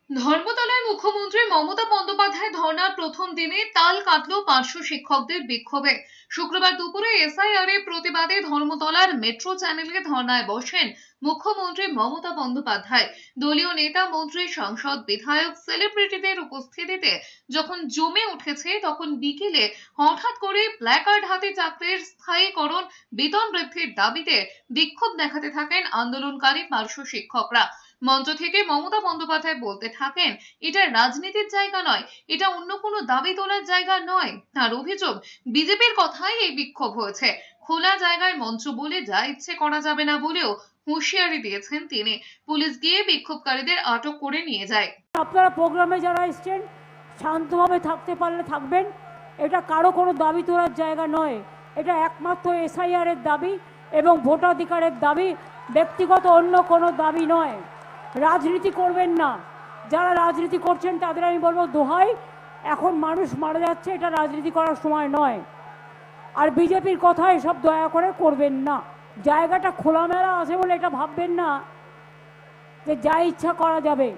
ধর্মতলায় মুখ্যমন্ত্রী মমতা বন্দ্যোপাধ্যায় ধর্নার প্রথম দিনে তাল কাটল পার্শ্ব শিক্ষকদের বিক্ষোভে। শুক্রবার দুপুরে এসআইআর এর প্রতিবাদে ধর্মতলার মেট্রো চ্যানেলে ধর্নায় বসেন মুখ্যমন্ত্রী মমতা বন্দ্যোপাধ্যায়। দলীয় নেতা, মন্ত্রী, সাংসদ, বিধায়ক, সেলিব্রিটিদের উপস্থিতিতে যখন জমে উঠেছে, তখন বিকেলে হঠাৎ করে প্ল্যাকার্ড হাতে চাকরির স্থায়ীকরণ, বেতন বৃদ্ধির দাবিতে বিক্ষোভ দেখাতে থাকেন আন্দোলনকারী পার্শ্ব শিক্ষকরা। মঞ্চ থেকে মমতা বন্দ্যোপাধ্যায় বলতে থাকেন, এটা রাজনীতির জায়গা নয়, এটা অন্য কোনো দাবি তোলার জায়গা নয়। তার অভিযোগ, বিজেপির কথাই এই বিক্ষোভ হয়েছে। খোলা জায়গায় মঞ্চ বলে যা ইচ্ছে করা যাবে না বলেও হুঁশিয়ারি দিয়েছেন তিনি। পুলিশ গিয়ে বিক্ষোভকারীদের আটক করে নিয়ে যায়। আপনারা প্রোগ্রামে যারা এসছেন শান্তভাবে থাকতে পারলে থাকবেন। এটা কারো কোনো দাবি তোলার জায়গা নয়, এটা একমাত্র এসআইআর এর দাবি এবং ভোটাধিকারের দাবি, ব্যক্তিগত অন্য কোনো দাবি নয়। রাজনীতি করবেন না, যারা রাজনীতি করছেন তাদের আমি বলবো দোহাই, এখন মানুষ মারা যাচ্ছে, এটা রাজনীতি করার সময় নয়। আর বিজেপির কথা এসব দয়া করে করবেন না। জায়গাটা খোলামেলা আছে বলে এটা ভাববেন না যে যা ইচ্ছা করা যাবে।